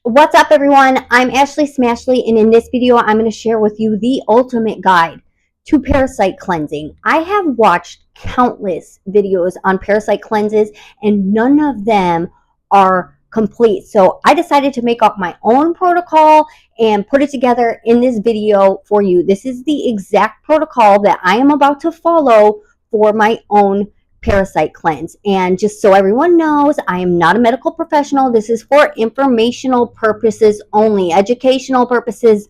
What's up, everyone? I'm Ashley Smashley, and in this video, I'm going to share with you the ultimate guide to parasite cleansing. I have watched countless videos on parasite cleanses, and none of them are complete. So I decided to make up my own protocol and put it together in this video for you. This is the exact protocol that I am about to follow for my own parasite cleanse. And just so everyone knows, I am not a medical professional. This is for informational purposes only, educational purposes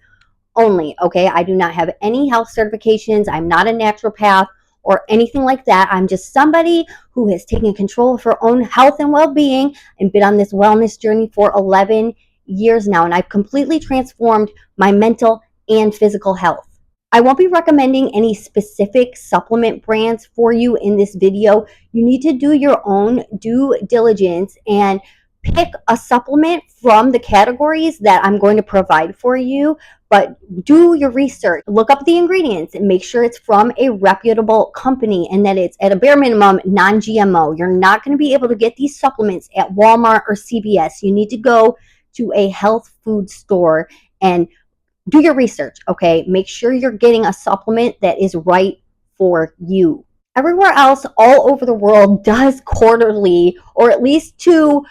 only. Okay, I do not have any health certifications. I'm not a naturopath or anything like that. I'm just somebody who has taken control of her own health and well-being and been on this wellness journey for 11 years now, and I've completely transformed my mental and physical health. I won't be recommending any specific supplement brands for you in this video. You need to do your own due diligence and pick a supplement from the categories that I'm going to provide for you, but do your research. Look up the ingredients and make sure it's from a reputable company and that it's at a bare minimum non-GMO. You're not going to be able to get these supplements at Walmart or CVS. You need to go to a health food store and do your research, okay? Make sure you're getting a supplement that is right for you. Everywhere else, all over the world, does quarterly or at least two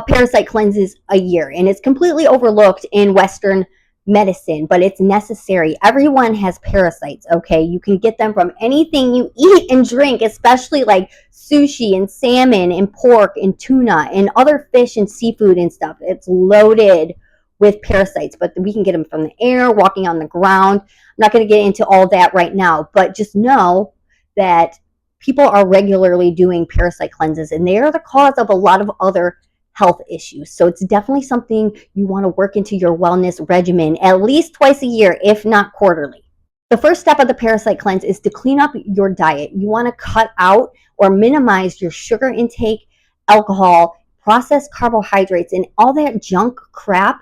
parasite cleanses a year, and it's completely overlooked in Western medicine, but it's necessary. Everyone has parasites, okay? You can get them from anything you eat and drink, especially like sushi and salmon and pork and tuna and other fish and seafood and stuff. It's loaded with parasites, but we can get them from the air, walking on the ground. I'm not going to get into all that right now, but just know that people are regularly doing parasite cleanses, and they are the cause of a lot of other health issues. So it's definitely something you want to work into your wellness regimen at least twice a year, if not quarterly. The first step of the parasite cleanse is to clean up your diet. You want to cut out or minimize your sugar intake, alcohol, processed carbohydrates, and all that junk crap.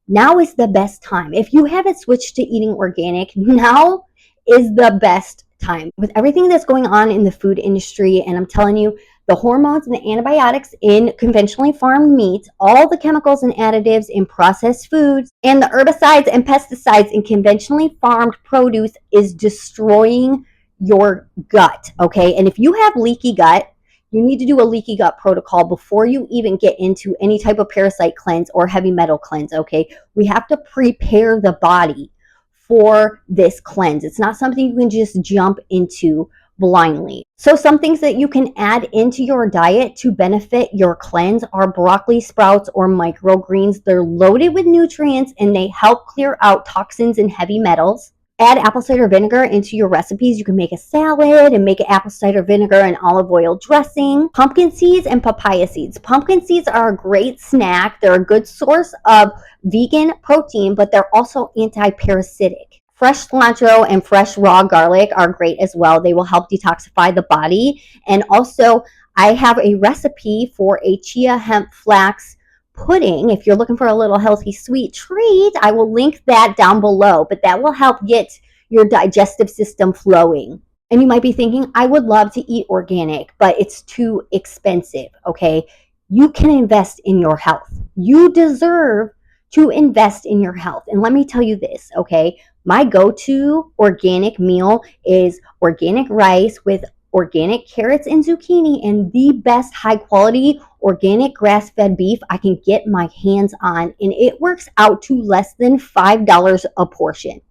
Now is the best time. If you haven't switched to eating organic, now is the best time. With everything that's going on in the food industry, and I'm telling you, the hormones and the antibiotics in conventionally farmed meat, all the chemicals and additives in processed foods, and the herbicides and pesticides in conventionally farmed produce is destroying your gut, okay? And if you have leaky gut, you need to do a leaky gut protocol before you even get into any type of parasite cleanse or heavy metal cleanse, okay? We have to prepare the body for this cleanse. It's not something you can just jump into blindly. So some things that you can add into your diet to benefit your cleanse are broccoli sprouts or microgreens. They're loaded with nutrients and they help clear out toxins and heavy metals. Add apple cider vinegar into your recipes. You can make a salad and make an apple cider vinegar and olive oil dressing. Pumpkin seeds and papaya seeds. Pumpkin seeds are a great snack. They're a good source of vegan protein, but they're also anti-parasitic. Fresh cilantro and fresh raw garlic are great as well. They will help detoxify the body. And also, I have a recipe for a chia hemp flax pudding. If you're looking for a little healthy sweet treat, I will link that down below, but that will help get your digestive system flowing. And you might be thinking, I would love to eat organic, but it's too expensive, okay? You can invest in your health. You deserve to invest in your health. And let me tell you this, okay? My go-to organic meal is organic rice with organic carrots and zucchini and the best high quality organic grass-fed beef I can get my hands on, and it works out to less than $5 a portion.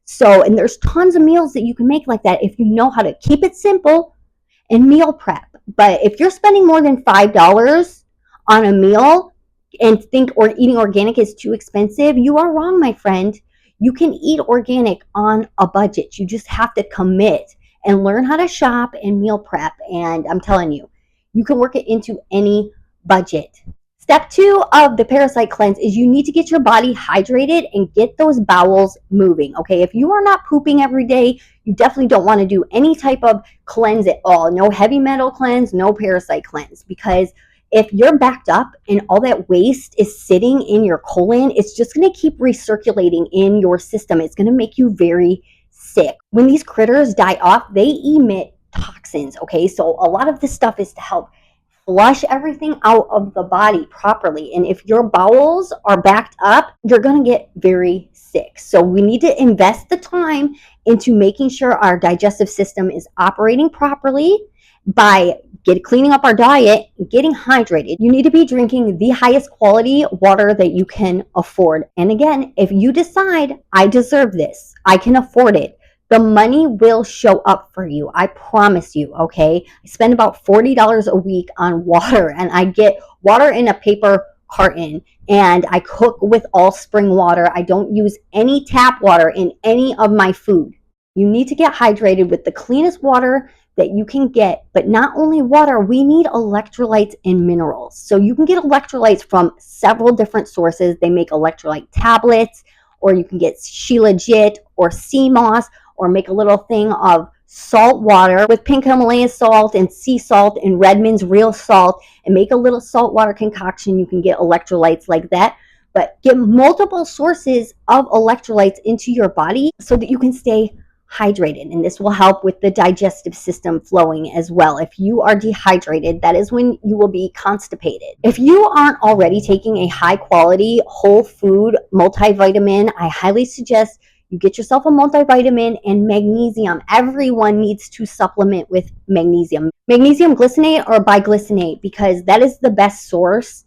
So, and there's tons of meals that you can make like that if you know how to keep it simple and meal prep. But if you're spending more than $5 on a meal and think or eating organic is too expensive, you are wrong, my friend. You can eat organic on a budget. You just have to commit and learn how to shop and meal prep. And I'm telling you, you can work it into any budget. Step 2 of the parasite cleanse is you need to get your body hydrated and get those bowels moving, okay? If you are not pooping every day, you definitely don't want to do any type of cleanse at all. No heavy metal cleanse, no parasite cleanse, because if you're backed up and all that waste is sitting in your colon, it's just going to keep recirculating in your system. It's going to make you very sick. When these critters die off, they emit toxins, okay? So a lot of this stuff is to help flush everything out of the body properly. And if your bowels are backed up, you're going to get very sick. So we need to invest the time into making sure our digestive system is operating properly by cleaning up our diet, getting hydrated. You need to be drinking the highest quality water that you can afford. And again, if you decide, I deserve this, I can afford it, the money will show up for you. I promise you, okay? I spend about $40 a week on water, and I get water in a paper carton, and I cook with all spring water. I don't use any tap water in any of my food. You need to get hydrated with the cleanest water that you can get, but not only water, we need electrolytes and minerals. So you can get electrolytes from several different sources. They make electrolyte tablets, or you can get Shilajit or sea moss, or make a little thing of salt water with pink Himalayan salt and sea salt and Redmond's real salt, and make a little salt water concoction. You can get electrolytes like that, but get multiple sources of electrolytes into your body so that you can stay hydrated, and this will help with the digestive system flowing as well. If you are dehydrated, that is when you will be constipated. If you aren't already taking a high quality whole food multivitamin, I highly suggest you get yourself a multivitamin and magnesium. Everyone needs to supplement with magnesium. Magnesium glycinate or biglycinate, because that is the best source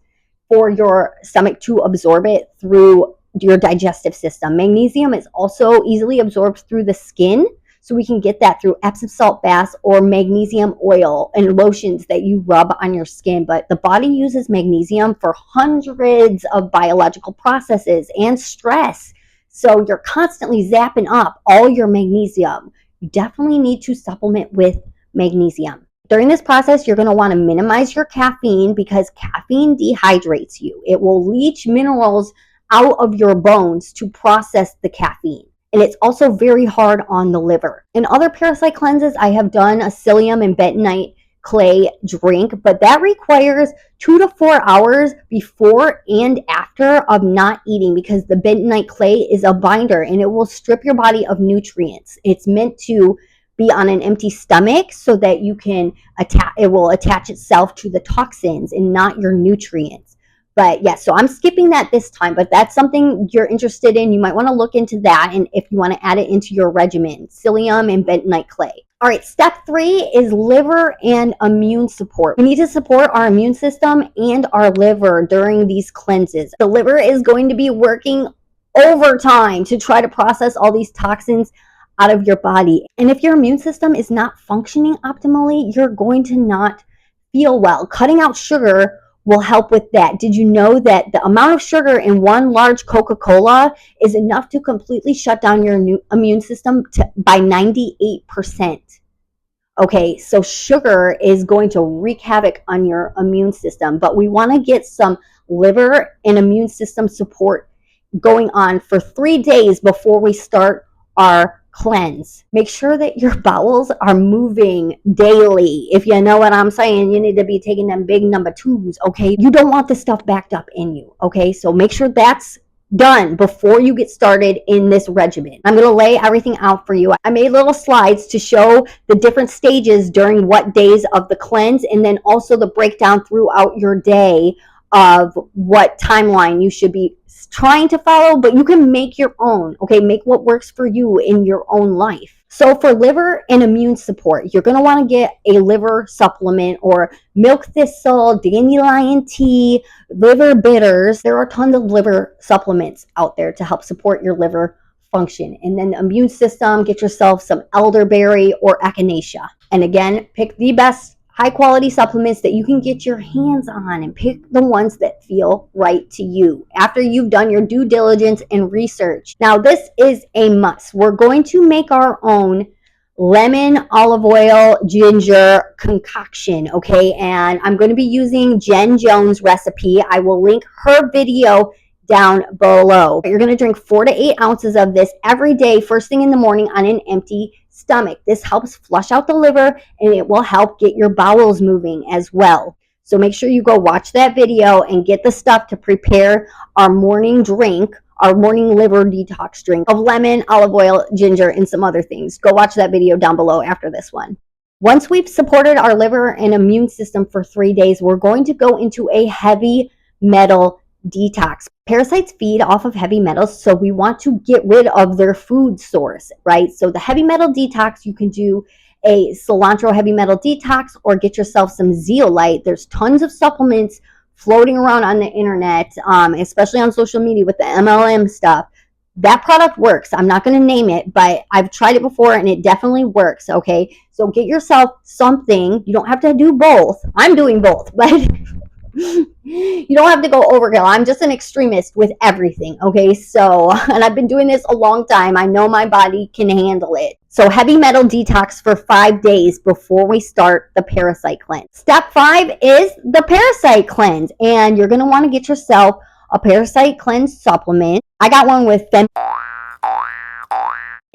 for your stomach to absorb it through your digestive system. Magnesium is also easily absorbed through the skin, so we can get that through Epsom salt baths or magnesium oil and lotions that you rub on your skin. But the body uses magnesium for hundreds of biological processes and stress. So you're constantly zapping up all your magnesium. You definitely need to supplement with magnesium. During this process, you're going to want to minimize your caffeine, because caffeine dehydrates you. It will leach minerals out of your bones to process the caffeine. And it's also very hard on the liver. In other parasite cleanses, I have done a psyllium and bentonite clay drink, but that requires 2 to 4 hours before and after of not eating, because the bentonite clay is a binder and it will strip your body of nutrients. It's meant to be on an empty stomach so that you can it will attach itself to the toxins and not your nutrients. But yeah, so I'm skipping that this time, but that's something you're interested in. You might want to look into that, and if you want to add it into your regimen, psyllium and bentonite clay. All right, step 3 is liver and immune support. We need to support our immune system and our liver during these cleanses. The liver is going to be working overtime to try to process all these toxins out of your body. And if your immune system is not functioning optimally, you're going to not feel well. Cutting out sugar will help with that. Did you know that the amount of sugar in one large Coca-Cola is enough to completely shut down your immune system by 98%? Okay, so sugar is going to wreak havoc on your immune system, but we want to get some liver and immune system support going on for 3 days before we start our cleanse. Make sure that your bowels are moving daily. If you know what I'm saying, you need to be taking them big number 2s, okay? You don't want the stuff backed up in you, okay? So make sure that's done before you get started in this regimen. I'm going to lay everything out for you. I made little slides to show the different stages during what days of the cleanse, and then also the breakdown throughout your day of what timeline you should be trying to follow, but you can make your own, okay? Make what works for you in your own life. So for liver and immune support, you're going to want to get a liver supplement or milk thistle, dandelion tea, liver bitters. There are tons of liver supplements out there to help support your liver function. And then the immune system, get yourself some elderberry or echinacea. And again, pick the best high quality supplements that you can get your hands on, and pick the ones that feel right to you after you've done your due diligence and research. Now, this is a must. We're going to make our own lemon, olive oil, ginger concoction, okay? And I'm going to be using Jen Jones' recipe. I will link her video down below. You're going to drink 4 to 8 ounces of this every day, first thing in the morning on an empty stomach. This helps flush out the liver, and it will help get your bowels moving as well. So make sure you go watch that video and get the stuff to prepare our morning drink, our morning liver detox drink of lemon, olive oil, ginger, and some other things. Go watch that video down below after this one. Once we've supported our liver and immune system for 3 days, we're going to go into a heavy metal detox. Parasites feed off of heavy metals, so we want to get rid of their food source, right? So the heavy metal detox, you can do a cilantro heavy metal detox or get yourself some zeolite. There's tons of supplements floating around on the internet, especially on social media with the MLM stuff. That product works. I'm not going to name it, but I've tried it before and it definitely works. Okay. So get yourself something. You don't have to do both. I'm doing both, but you don't have to go overkill. I'm just an extremist with everything. Okay. So, and I've been doing this a long time. I know my body can handle it. So heavy metal detox for 5 days before we start the parasite cleanse. Step 5 is the parasite cleanse. And you're going to want to get yourself a parasite cleanse supplement. I got one with Venmo,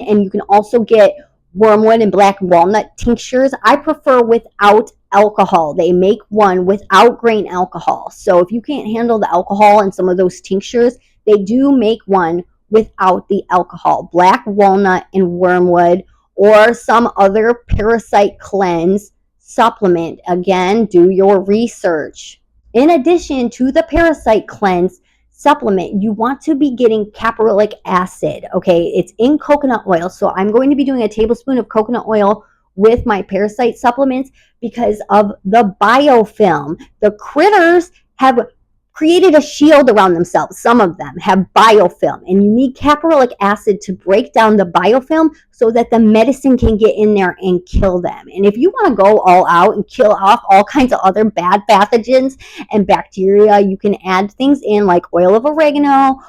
and you can also get wormwood and black walnut tinctures. I prefer without alcohol. They make one without grain alcohol. So if you can't handle the alcohol in some of those tinctures, they do make one without the alcohol. Black walnut and wormwood, or some other parasite cleanse supplement. Again, do your research. In addition to the parasite cleanse supplement, you want to be getting caprylic acid. Okay, it's in coconut oil. So I'm going to be doing a tablespoon of coconut oil with my parasite supplements because of the biofilm. The critters have created a shield around themselves. Some of them have biofilm, and you need caprylic acid to break down the biofilm so that the medicine can get in there and kill them. And if you want to go all out and kill off all kinds of other bad pathogens and bacteria, you can add things in like oil of oregano,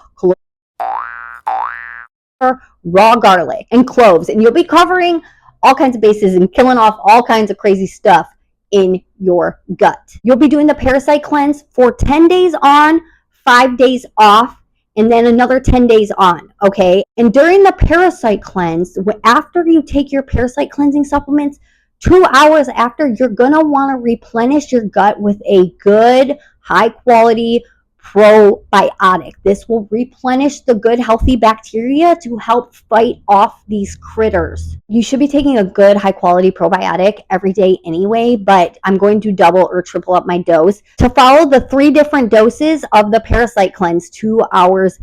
raw garlic, and cloves, and you'll be covering all kinds of bases and killing off all kinds of crazy stuff in your gut. You'll be doing the parasite cleanse for 10 days on, 5 days off, and then another 10 days on, okay? And during the parasite cleanse, after you take your parasite cleansing supplements, 2 hours after, you're gonna wanna replenish your gut with a good, high quality probiotic. This will replenish the good, healthy bacteria to help fight off these critters. You should be taking a good, high quality probiotic every day anyway, but I'm going to double or triple up my dose to follow the 3 different doses of the parasite cleanse 2 hours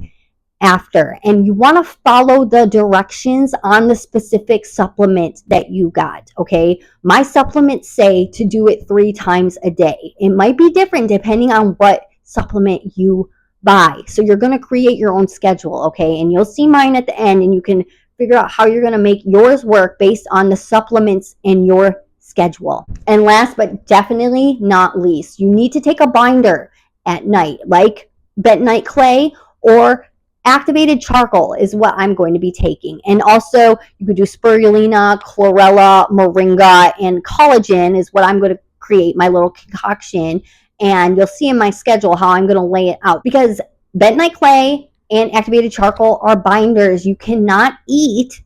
after. And you want to follow the directions on the specific supplement that you got, okay? My supplements say to do it 3 times a day. It might be different depending on what supplement you buy. So you're going to create your own schedule, okay? And you'll see mine at the end, and you can figure out how you're going to make yours work based on the supplements in your schedule. And last but definitely not least, you need to take a binder at night, like bentonite clay or activated charcoal is what I'm going to be taking. And also you could do spirulina, chlorella, moringa, and collagen is what I'm going to create, my little concoction. And you'll see in my schedule how I'm going to lay it out, because bentonite clay and activated charcoal are binders. You cannot eat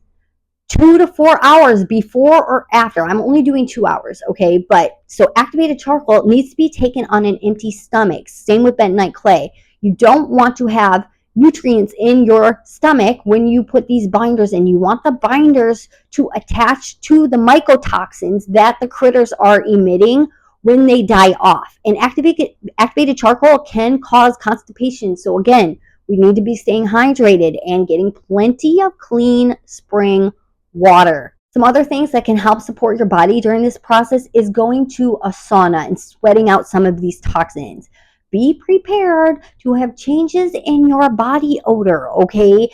2 to 4 hours before or after. I'm only doing 2 hours, okay? But so activated charcoal needs to be taken on an empty stomach. Same with bentonite clay. You don't want to have nutrients in your stomach when you put these binders in. You want the binders to attach to the mycotoxins that the critters are emitting when they die off. And activated charcoal can cause constipation. So again, we need to be staying hydrated and getting plenty of clean spring water. Some other things that can help support your body during this process is going to a sauna and sweating out some of these toxins. Be prepared to have changes in your body odor, okay?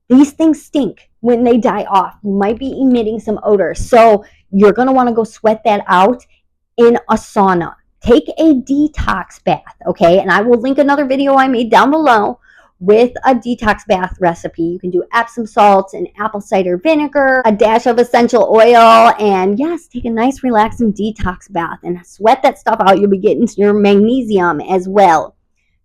These things stink when they die off. You might be emitting some odor. So you're going to want to go sweat that out in a sauna. Take a detox bath, okay? And I will link another video I made down below with a detox bath recipe. You can do Epsom salts and apple cider vinegar, a dash of essential oil, and yes, take a nice relaxing detox bath and sweat that stuff out. You'll be getting your magnesium as well.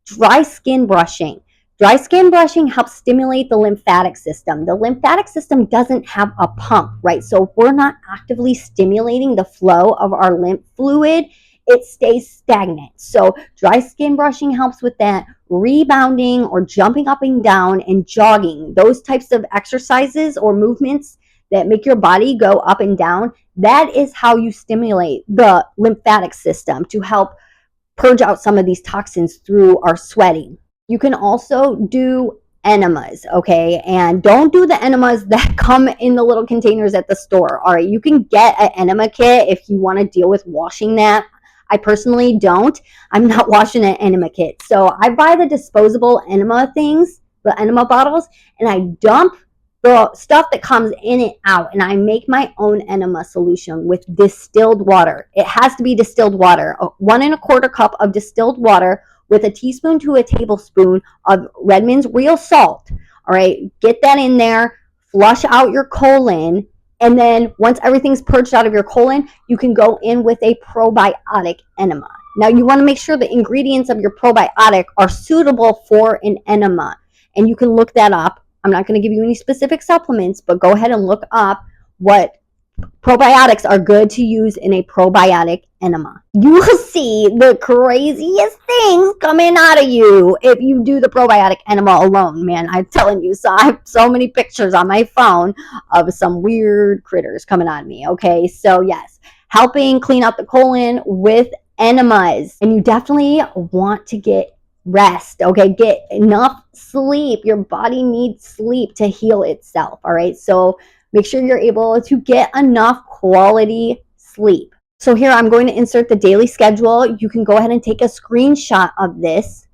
Dry skin brushing. Dry skin brushing helps stimulate the lymphatic system. The lymphatic system doesn't have a pump, right? So if we're not actively stimulating the flow of our lymph fluid, it stays stagnant. So dry skin brushing helps with that. Rebounding or jumping up and down and jogging, those types of exercises or movements that make your body go up and down, that is how you stimulate the lymphatic system to help purge out some of these toxins through our sweating. You can also do enemas, okay? And don't do the enemas that come in the little containers at the store. All right, you can get an enema kit if you want to deal with washing that. I personally don't. I'm not washing an enema kit. So I buy the disposable enema things, the enema bottles, and I dump the stuff that comes in it out, and I make my own enema solution with distilled water. It has to be distilled water. 1 1/4 cup of distilled water with a teaspoon to a tablespoon of Redmond's real salt. All right, get that in there, flush out your colon, and then once everything's purged out of your colon, you can go in with a probiotic enema. Now, you want to make sure the ingredients of your probiotic are suitable for an enema, and you can look that up. I'm not going to give you any specific supplements, but go ahead and look up what probiotics are good to use in a probiotic enema. You will see the craziest things coming out of you if you do the probiotic enema alone, man. I'm telling you. So I have so many pictures on my phone of some weird critters coming on me, okay? So yes, helping clean out the colon with enemas. And you definitely want to get rest, okay? Get enough sleep. Your body needs sleep to heal itself, all right? So make sure you're able to get enough quality sleep. So here I'm going to insert the daily schedule. You can go ahead and take a screenshot of this.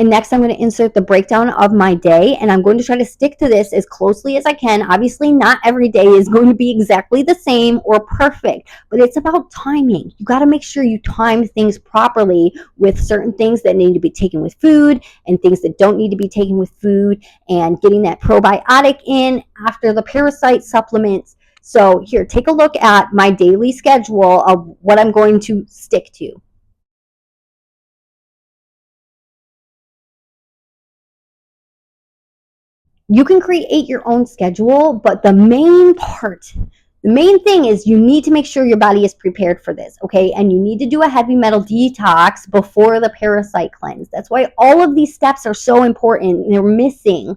And next I'm going to insert the breakdown of my day, and I'm going to try to stick to this as closely as I can. Obviously, not every day is going to be exactly the same or perfect, but it's about timing. You got to make sure you time things properly with certain things that need to be taken with food and things that don't need to be taken with food, and getting that probiotic in after the parasite supplements. So here, take a look at my daily schedule of what I'm going to stick to. You can create your own schedule, but the main thing is you need to make sure your body is prepared for this, okay? And you need to do a heavy metal detox before the parasite cleanse. That's why all of these steps are so important. They're missing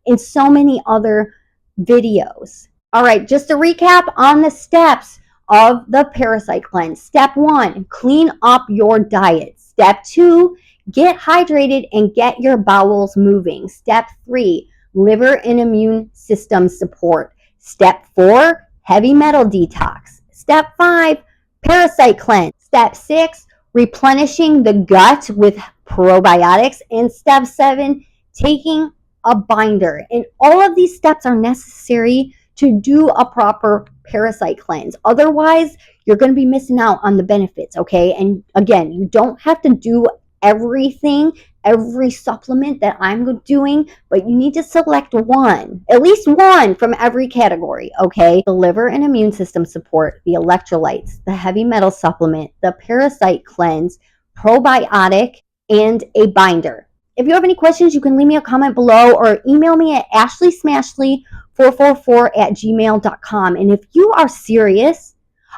in so many other videos. All right, just to recap on the steps of the parasite cleanse. Step 1, clean up your diet. Step 2, get hydrated and get your bowels moving. Step 3, liver and immune system support. Step 4, heavy metal detox. Step 5, parasite cleanse. Step 6, replenishing the gut with probiotics. And step 7, taking a binder. And all of these steps are necessary to do a proper parasite cleanse. Otherwise, you're going to be missing out on the benefits, okay? And again, you don't have to do everything, every supplement that I'm doing, but you need to select one, at least one from every category, okay? The liver and immune system support, the electrolytes, the heavy metal supplement, the parasite cleanse, probiotic, and a binder. If you have any questions, you can leave me a comment below or email me at ashleysmashley444@gmail.com. And if you are serious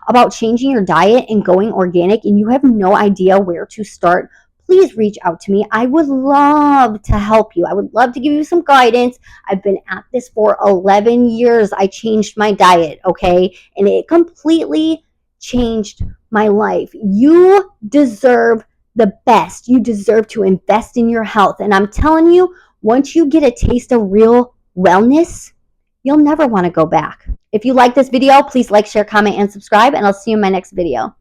about changing your diet and going organic and you have no idea where to start, please reach out to me. I would love to help you. I would love to give you some guidance. I've been at this for 11 years. I changed my diet, okay? And it completely changed my life. You deserve the best. You deserve to invest in your health. And I'm telling you, once you get a taste of real wellness, you'll never want to go back. If you like this video, please like, share, comment, and subscribe, and I'll see you in my next video.